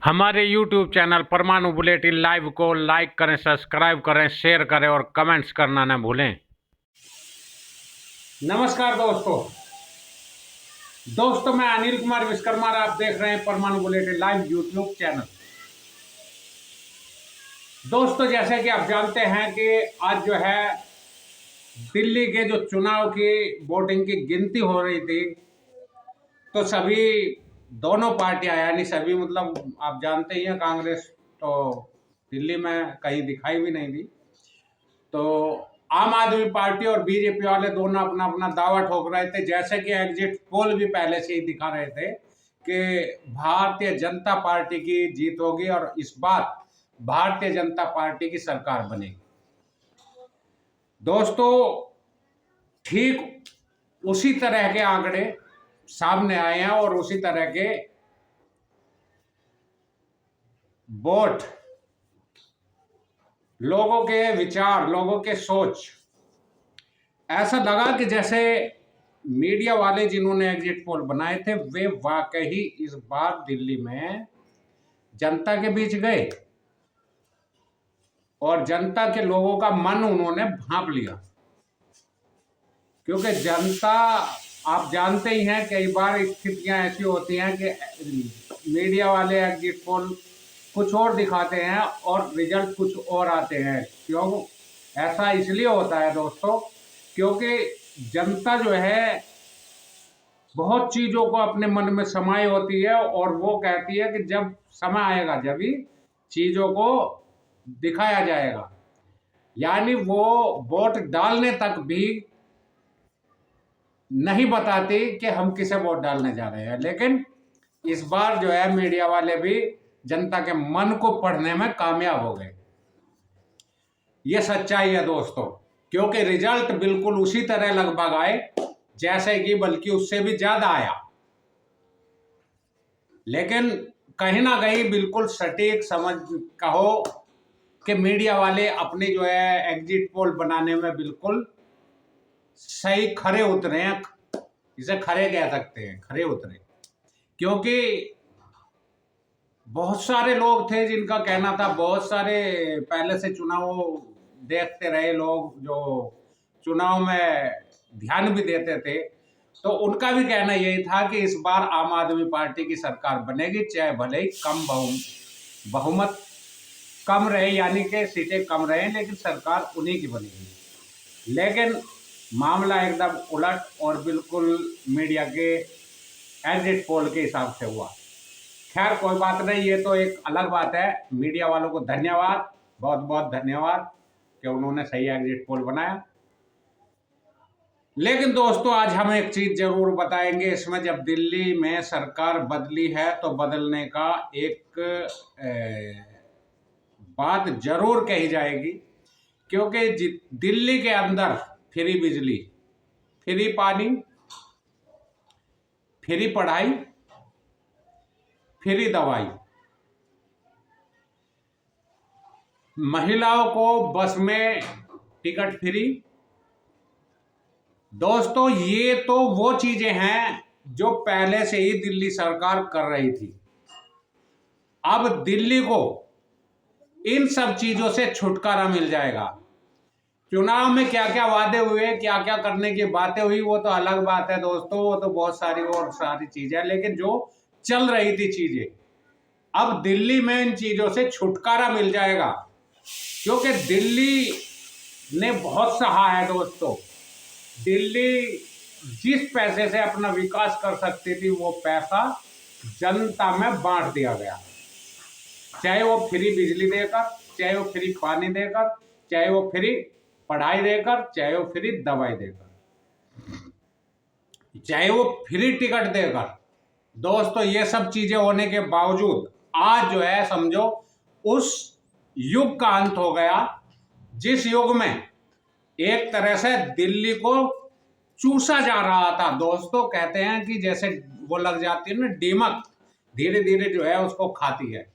हमारे YouTube channel परमाणु bulletin live को लाइक करें, सब्सक्राइब करें, शेयर करें और कमेंट्स करना न भूलें। नमस्कार दोस्तों मैं अनिल कुमार विश्वकर्मा, आप देख रहे हैं परमाणु बुलेटिन लाइव YouTube चैनल। दोस्तों जैसे कि आप जानते हैं कि आज जो है दिल्ली के जो चुनाव की वोटिंग की गिनती हो रही थी, तो सभी दोनों पार्टियां यानी सभी मतलब आप जानते ही हैं, कांग्रेस तो दिल्ली में कहीं दिखाई भी नहीं दी, तो आम आदमी पार्टी और बीजेपी वाले दोनों अपना अपना दावा ठोक रहे थे। जैसे कि एग्जिट पोल भी पहले से ही दिखा रहे थे कि भारतीय जनता पार्टी की जीत होगी और इस बार भारतीय जनता पार्टी की सरकार बनेगी। दोस्तों ठीक उसी तरह के आंकड़े सामने आए हैं और उसी तरह के वोट, लोगों के विचार, लोगों के सोच, ऐसा लगा कि जैसे मीडिया वाले जिन्होंने एग्जिट पोल बनाए थे वे वाकई इस बार दिल्ली में जनता के बीच गए और जनता के लोगों का मन उन्होंने भांप लिया। क्योंकि जनता, आप जानते ही हैं, कई बार स्थितियां ऐसी होती हैं कि मीडिया वाले एग्जिट पोल कुछ और दिखाते हैं और रिजल्ट कुछ और आते हैं। क्यों ऐसा इसलिए होता है दोस्तों, क्योंकि जनता जो है बहुत चीज़ों को अपने मन में समाई होती है और वो कहती है कि जब समय आएगा जब ही चीज़ों को दिखाया जाएगा। यानी वो वोट डालने तक भी नहीं बताती कि हम किसे वोट डालने जा रहे हैं। लेकिन इस बार जो है मीडिया वाले भी जनता के मन को पढ़ने में कामयाब हो गए। ये सच्चाई है दोस्तों, क्योंकि रिजल्ट बिल्कुल उसी तरह लगभग आए जैसे कि, बल्कि उससे भी ज्यादा आया। लेकिन कहीं ना कहीं बिल्कुल सटीक समझ कहो कि मीडिया वाले अपने जो है एग्जिट पोल बनाने में बिल्कुल सही खरे उतरे हैं। इसे खरे कह सकते हैं, खरे उतरे। क्योंकि बहुत सारे लोग थे जिनका कहना था, बहुत सारे पहले से चुनाव देखते रहे लोग जो चुनाव में ध्यान भी देते थे, तो उनका भी कहना यही था कि इस बार आम आदमी पार्टी की सरकार बनेगी, चाहे भले ही कम बहुमत कम रहे, यानी कि सीटें कम रहे, लेकिन सरकार उन्हीं की बनेगी। लेकिन मामला एकदम उलट और बिल्कुल मीडिया के एग्जिट पोल के हिसाब से हुआ। खैर कोई बात नहीं, ये तो एक अलग बात है। मीडिया वालों को धन्यवाद, बहुत बहुत धन्यवाद कि उन्होंने सही एग्जिट पोल बनाया। लेकिन दोस्तों आज हम एक चीज जरूर बताएंगे इसमें, जब दिल्ली में सरकार बदली है तो बदलने का एक बात जरूर कही जाएगी। क्योंकि दिल्ली के अंदर फ्री बिजली, फ्री पानी, फ्री पढ़ाई, फ्री दवाई, महिलाओं को बस में टिकट फ्री। दोस्तों ये तो वो चीजें हैं जो पहले से ही दिल्ली सरकार कर रही थी। अब दिल्ली को इन सब चीजों से छुटकारा मिल जाएगा। चुनाव में क्या क्या वादे हुए, क्या क्या करने की बातें हुई, वो तो अलग बात है दोस्तों, वो तो बहुत सारी और सारी चीजें, लेकिन जो चल रही थी चीजें, अब दिल्ली में इन चीजों से छुटकारा मिल जाएगा। क्योंकि दिल्ली ने बहुत सहा है दोस्तों। दिल्ली जिस पैसे से अपना विकास कर सकती थी वो पैसा जनता में बांट दिया गया, चाहे वो फ्री बिजली देकर, चाहे वो फ्री पानी देकर, चाहे वो फ्री पढ़ाई देकर, चाहे वो फ्री दवाई देकर, चाहे वो फ्री टिकट देकर। दोस्तों ये सब चीजें होने के बावजूद आज जो है समझो उस युग का अंत हो गया जिस युग में एक तरह से दिल्ली को चूसा जा रहा था। दोस्तों कहते हैं कि जैसे वो लग जाती है ना दीमक, धीरे धीरे जो है उसको खाती है।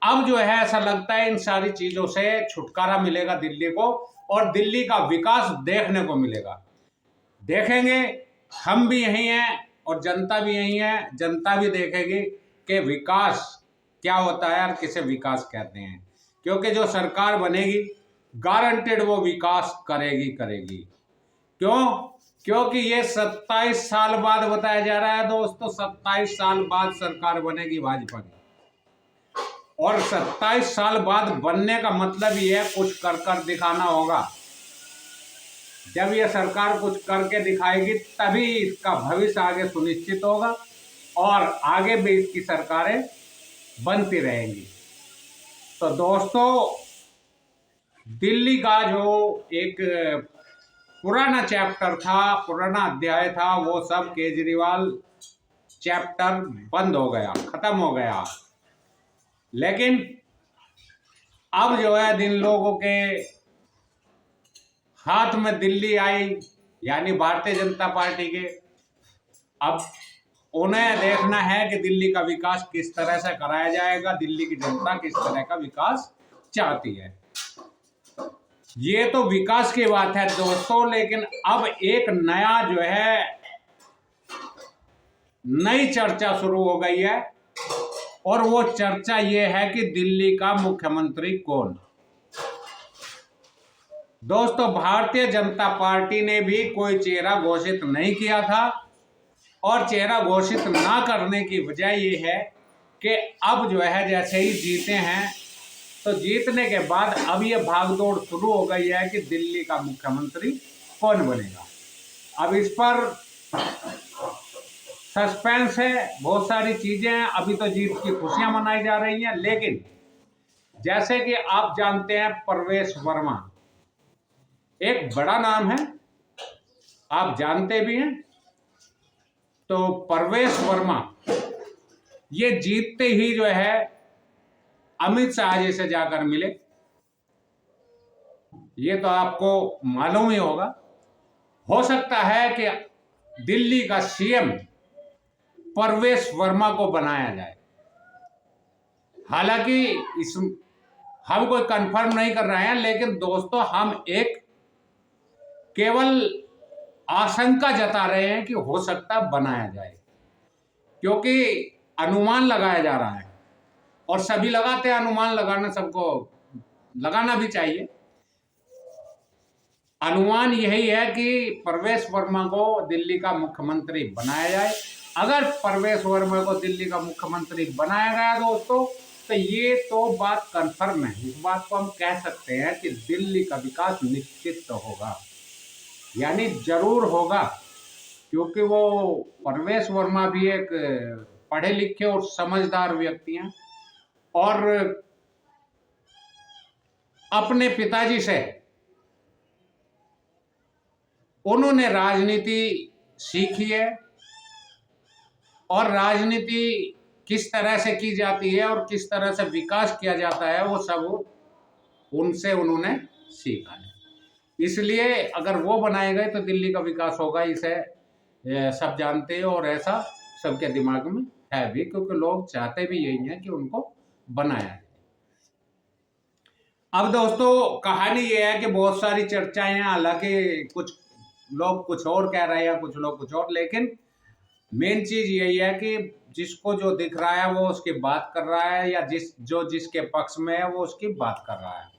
अब जो है ऐसा लगता है इन सारी चीजों से छुटकारा मिलेगा दिल्ली को और दिल्ली का विकास देखने को मिलेगा। देखेंगे, हम भी यही हैं और जनता भी यही है। जनता भी देखेगी कि विकास क्या होता है और किसे विकास कहते हैं, क्योंकि जो सरकार बनेगी गारंटेड वो विकास करेगी करेगी। क्यों? क्योंकि ये 27 साल बाद बताया जा रहा है दोस्तों, 27 साल बाद सरकार बनेगी भाजपा की। और 27 साल बाद बनने का मतलब ये है कुछ कर दिखाना होगा। जब ये सरकार कुछ करके दिखाएगी तभी इसका भविष्य आगे सुनिश्चित होगा और आगे भी इसकी सरकारें बनती रहेंगी। तो दोस्तों, दिल्ली का जो एक पुराना चैप्टर था, पुराना अध्याय था, वो सब केजरीवाल चैप्टर बंद हो गया, खत्म हो गया। लेकिन अब जो है जिन लोगों के हाथ में दिल्ली आई, यानी भारतीय जनता पार्टी के, अब उन्हें देखना है कि दिल्ली का विकास किस तरह से कराया जाएगा, दिल्ली की जनता किस तरह का विकास चाहती है। ये तो विकास की बात है दोस्तों, लेकिन अब एक नया जो है नई चर्चा शुरू हो गई है और वो चर्चा ये है कि दिल्ली का मुख्यमंत्री कौन। दोस्तों, भारतीय जनता पार्टी ने भी कोई चेहरा घोषित नहीं किया था और चेहरा घोषित ना करने की वजह ये है कि अब जो है जैसे ही जीते हैं तो जीतने के बाद अब ये भागदौड़ शुरू हो गई है कि दिल्ली का मुख्यमंत्री कौन बनेगा। अब इस पर सस्पेंस है, बहुत सारी चीजें हैं। अभी तो जीत की खुशियां मनाई जा रही हैं, लेकिन जैसे कि आप जानते हैं प्रवेश वर्मा एक बड़ा नाम है, आप जानते भी हैं। तो प्रवेश वर्मा ये जीतते ही जो है अमित शाह जी से जाकर मिले, ये तो आपको मालूम ही होगा। हो सकता है कि दिल्ली का सीएम प्रवेश वर्मा को बनाया जाए। हालांकि इस हम कोई कंफर्म नहीं कर रहे हैं, लेकिन दोस्तों हम एक केवल आशंका जता रहे हैं कि हो सकता बनाया जाए, क्योंकि अनुमान लगाया जा रहा है और सभी लगाते हैं अनुमान, लगाना सबको लगाना भी चाहिए। अनुमान यही है कि प्रवेश वर्मा को दिल्ली का मुख्यमंत्री बनाया जाए। अगर प्रवेश वर्मा को दिल्ली का मुख्यमंत्री बनाया गया दोस्तों, तो ये तो बात कंफर्म है। इस बात को हम कह सकते हैं कि दिल्ली का विकास निश्चित तो होगा, यानी जरूर होगा, क्योंकि वो प्रवेश वर्मा भी एक पढ़े लिखे और समझदार व्यक्ति हैं और अपने पिताजी से उन्होंने राजनीति सीखी है और राजनीति किस तरह से की जाती है और किस तरह से विकास किया जाता है वो सब उनसे उन्होंने सीखा है। इसलिए अगर वो बनाए गए तो दिल्ली का विकास होगा, इसे सब जानते हैं और ऐसा सबके दिमाग में है भी, क्योंकि लोग चाहते भी यही है कि उनको बनाया जाए। अब दोस्तों कहानी ये है कि बहुत सारी चर्चाएं हैं, हालांकि कुछ लोग कुछ और कह रहे हैं, कुछ लोग कुछ और, लेकिन मेन चीज यही है कि जिसको जो दिख रहा है वो उसकी बात कर रहा है, या जिसके पक्ष में है वो उसकी बात कर रहा है।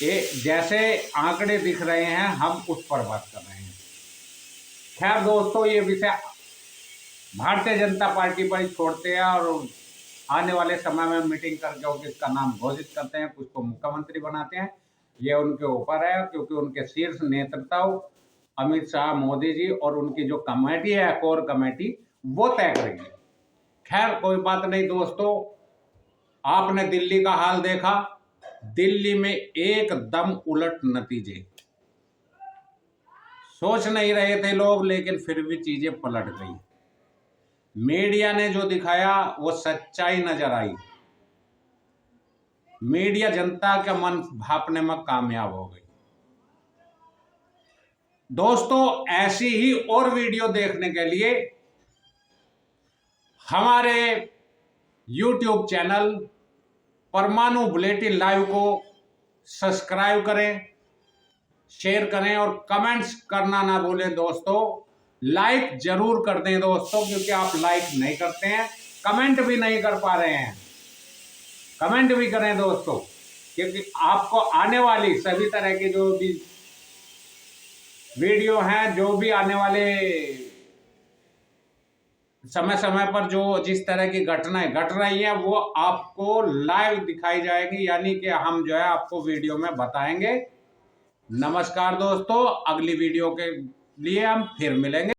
ये जैसे आंकड़े दिख रहे हैं हम उस पर बात कर रहे हैं। खैर दोस्तों, ये विषय भारतीय जनता पार्टी पर ही छोड़ते हैं और आने वाले समय में मीटिंग करके किसका नाम घोषित करते हैं, कुछ को मुख्यमंत्री बनाते हैं, ये उनके ऊपर है, क्योंकि उनके शीर्ष नेतृत्व अमित शाह, मोदी जी और उनकी जो कमेटी है, कोर कमेटी, वो तय करेगी। खैर कोई बात नहीं दोस्तों, आपने दिल्ली का हाल देखा, दिल्ली में एकदम उलट नतीजे। सोच नहीं रहे थे लोग, लेकिन फिर भी चीजें पलट गई। मीडिया ने जो दिखाया वो सच्चाई नजर आई। मीडिया जनता का मन भांपने में कामयाब हो गई। दोस्तों, ऐसी ही और वीडियो देखने के लिए हमारे YouTube चैनल परमाणु बुलेटिन लाइव को सब्सक्राइब करें, शेयर करें और कमेंट्स करना ना भूलें दोस्तों। लाइक जरूर कर दें दोस्तों, क्योंकि आप लाइक नहीं करते हैं, कमेंट भी नहीं कर पा रहे हैं। कमेंट भी करें दोस्तों, क्योंकि आपको आने वाली सभी तरह की जो भी वीडियो हैं, जो भी आने वाले समय समय पर जो जिस तरह की घटनाएं घट रही हैं वो आपको लाइव दिखाई जाएगी, यानी कि हम जो है आपको वीडियो में बताएंगे। नमस्कार दोस्तों, अगली वीडियो के लिए हम फिर मिलेंगे।